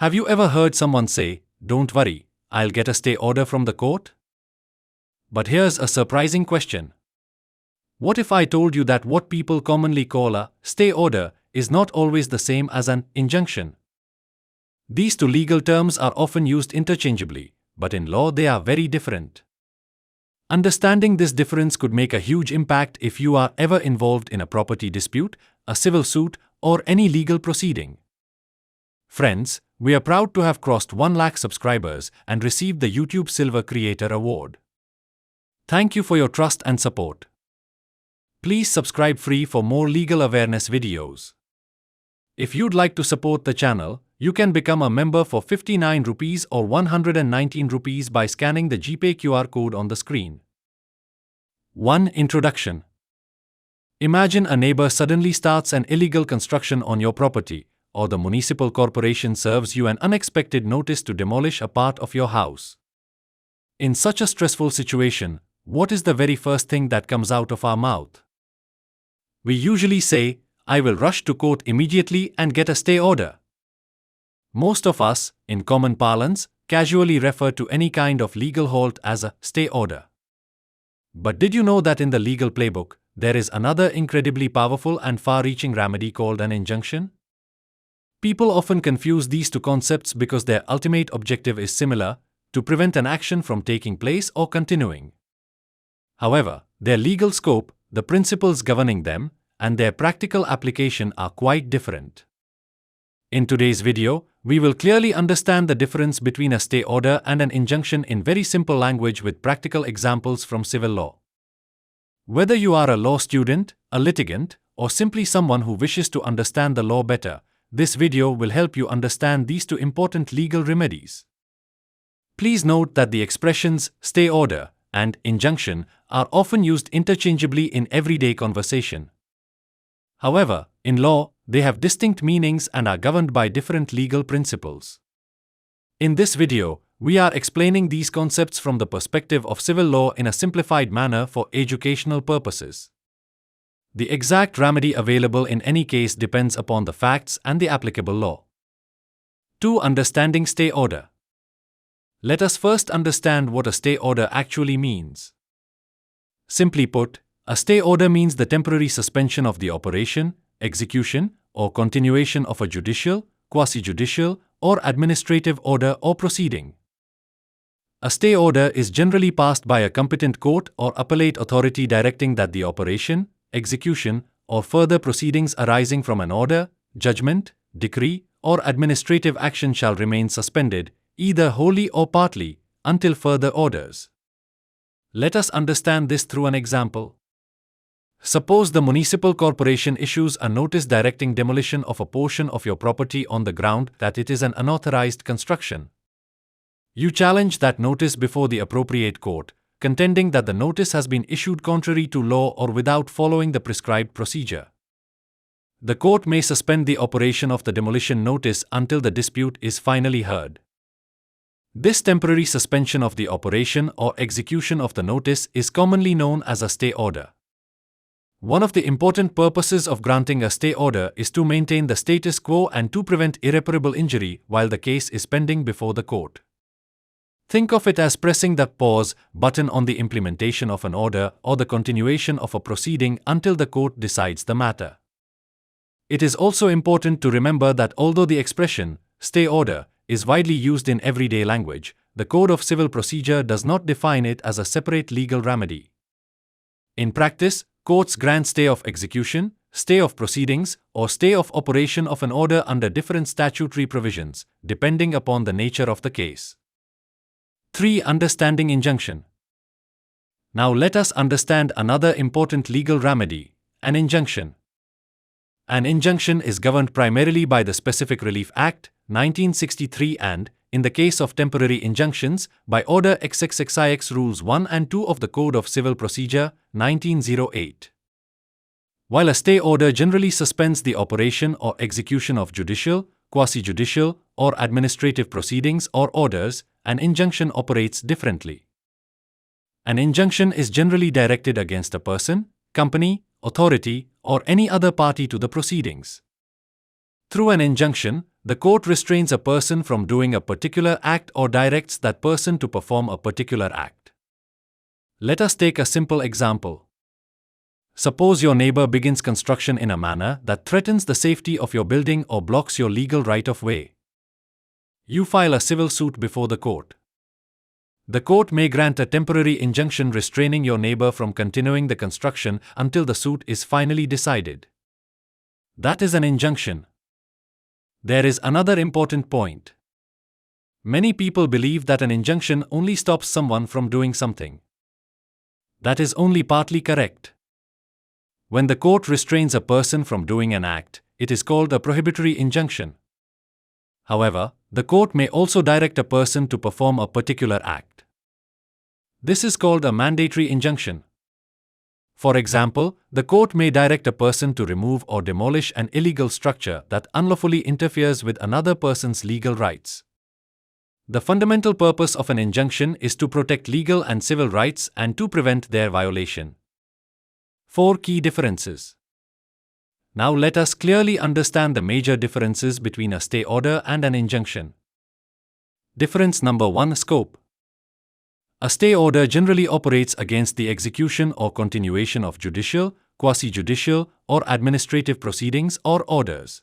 Have you ever heard someone say, "Don't worry, I'll get a stay order from the court"? But here's a surprising question. What if I told you that what people commonly call a stay order is not always the same as an injunction? These two legal terms are often used interchangeably, but in law they are very different. Understanding this difference could make a huge impact if you are ever involved in a property dispute, a civil suit, or any legal proceeding. Friends, we are proud to have crossed 1 lakh subscribers and received the YouTube Silver Creator Award. Thank you for your trust and support. Please subscribe free for more legal awareness videos. If you'd like to support the channel, you can become a member for 59 rupees or 119 rupees by scanning the GPay QR code on the screen. 1. Introduction. Imagine a neighbor suddenly starts an illegal construction on your property, or the municipal corporation serves you an unexpected notice to demolish a part of your house. In such a stressful situation, what is the very first thing that comes out of our mouth? We usually say, "I will rush to court immediately and get a stay order." Most of us, in common parlance, casually refer to any kind of legal halt as a stay order. But did you know that in the legal playbook, there is another incredibly powerful and far-reaching remedy called an injunction? People often confuse these two concepts because their ultimate objective is similar: to prevent an action from taking place or continuing. However, their legal scope, the principles governing them, and their practical application are quite different. In today's video, we will clearly understand the difference between a stay order and an injunction in very simple language with practical examples from civil law. Whether you are a law student, a litigant, or simply someone who wishes to understand the law better, this video will help you understand these two important legal remedies. Please note that the expressions stay order and injunction are often used interchangeably in everyday conversation. However, in law, they have distinct meanings and are governed by different legal principles. In this video, we are explaining these concepts from the perspective of civil law in a simplified manner for educational purposes. The exact remedy available in any case depends upon the facts and the applicable law. 2. Understanding stay order. Let us first understand what a stay order actually means. Simply put, a stay order means the temporary suspension of the operation, execution, or continuation of a judicial, quasi-judicial, or administrative order or proceeding. A stay order is generally passed by a competent court or appellate authority directing that the operation, execution, or further proceedings arising from an order, judgment, decree, or administrative action shall remain suspended, either wholly or partly, until further orders. Let us understand this through an example. Suppose the municipal corporation issues a notice directing demolition of a portion of your property on the ground that it is an unauthorized construction. You challenge that notice before the appropriate court, contending that the notice has been issued contrary to law or without following the prescribed procedure. The court may suspend the operation of the demolition notice until the dispute is finally heard. This temporary suspension of the operation or execution of the notice is commonly known as a stay order. One of the important purposes of granting a stay order is to maintain the status quo and to prevent irreparable injury while the case is pending before the court. Think of it as pressing the pause button on the implementation of an order or the continuation of a proceeding until the court decides the matter. It is also important to remember that although the expression stay order is widely used in everyday language, the Code of Civil Procedure does not define it as a separate legal remedy. In practice, courts grant stay of execution, stay of proceedings, or stay of operation of an order under different statutory provisions, depending upon the nature of the case. 3. Understanding injunction. Now let us understand another important legal remedy, an injunction. An injunction is governed primarily by the Specific Relief Act, 1963 and, in the case of temporary injunctions, by Order XXXIX Rules 1 and 2 of the Code of Civil Procedure, 1908. While a stay order generally suspends the operation or execution of judicial, quasi-judicial, or administrative proceedings or orders, an injunction operates differently. An injunction is generally directed against a person, company, authority, or any other party to the proceedings. Through an injunction, the court restrains a person from doing a particular act or directs that person to perform a particular act. Let us take a simple example. Suppose your neighbor begins construction in a manner that threatens the safety of your building or blocks your legal right of way. You file a civil suit before the court. The court may grant a temporary injunction restraining your neighbor from continuing the construction until the suit is finally decided. That is an injunction. There is another important point. Many people believe that an injunction only stops someone from doing something. That is only partly correct. When the court restrains a person from doing an act, it is called a prohibitory injunction. However, the court may also direct a person to perform a particular act. This is called a mandatory injunction. For example, the court may direct a person to remove or demolish an illegal structure that unlawfully interferes with another person's legal rights. The fundamental purpose of an injunction is to protect legal and civil rights and to prevent their violation. 4 key differences. Now let us clearly understand the major differences between a stay order and an injunction. Difference number 1: Scope. A stay order generally operates against the execution or continuation of judicial, quasi-judicial, or administrative proceedings or orders.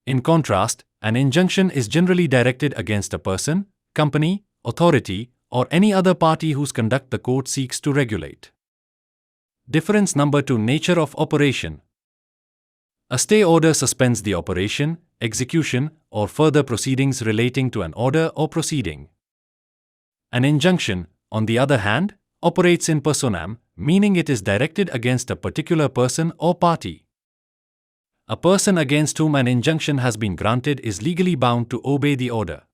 In contrast, an injunction is generally directed against a person, company, authority, or any other party whose conduct the court seeks to regulate. Difference number 2: Nature of operation. A stay order suspends the operation, execution, or further proceedings relating to an order or proceeding. An injunction, on the other hand, operates in personam, meaning it is directed against a particular person or party. A person against whom an injunction has been granted is legally bound to obey the order.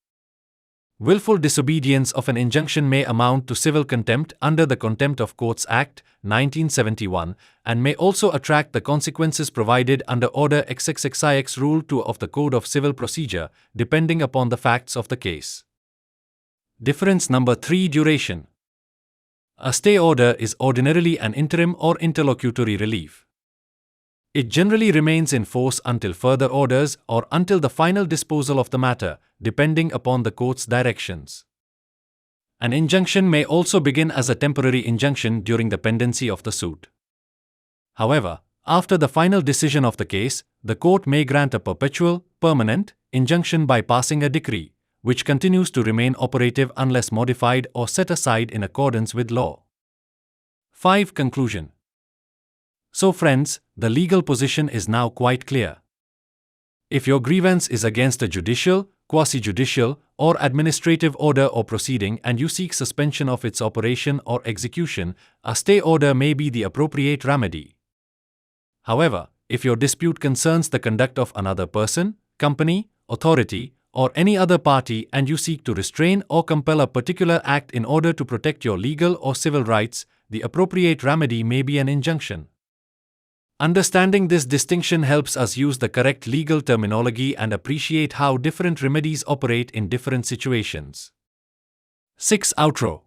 Willful disobedience of an injunction may amount to civil contempt under the Contempt of Courts Act, 1971, and may also attract the consequences provided under Order XXXIX Rule 2 of the Code of Civil Procedure, depending upon the facts of the case. Difference number 3: Duration. A stay order is ordinarily an interim or interlocutory relief. It generally remains in force until further orders or until the final disposal of the matter, depending upon the court's directions. An injunction may also begin as a temporary injunction during the pendency of the suit. However, after the final decision of the case, the court may grant a perpetual, permanent injunction by passing a decree, which continues to remain operative unless modified or set aside in accordance with law. 5. Conclusion. So friends, the legal position is now quite clear. If your grievance is against a judicial, quasi-judicial, or administrative order or proceeding and you seek suspension of its operation or execution, a stay order may be the appropriate remedy. However, if your dispute concerns the conduct of another person, company, authority, or any other party and you seek to restrain or compel a particular act in order to protect your legal or civil rights, the appropriate remedy may be an injunction. Understanding this distinction helps us use the correct legal terminology and appreciate how different remedies operate in different situations. 6. Outro.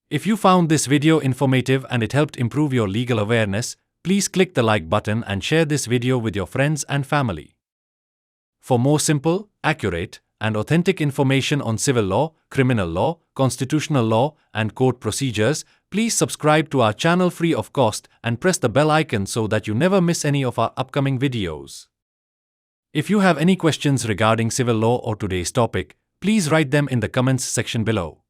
If you found this video informative and it helped improve your legal awareness, please click the like button and share this video with your friends and family. For more simple, accurate, and authentic information on civil law, criminal law, constitutional law, and court procedures, please subscribe to our channel free of cost and press the bell icon so that you never miss any of our upcoming videos. If you have any questions regarding civil law or today's topic, please write them in the comments section below.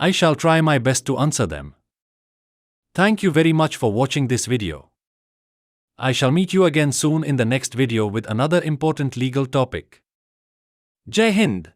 I shall try my best to answer them. Thank you very much for watching this video. I shall meet you again soon in the next video with another important legal topic. Jai Hind!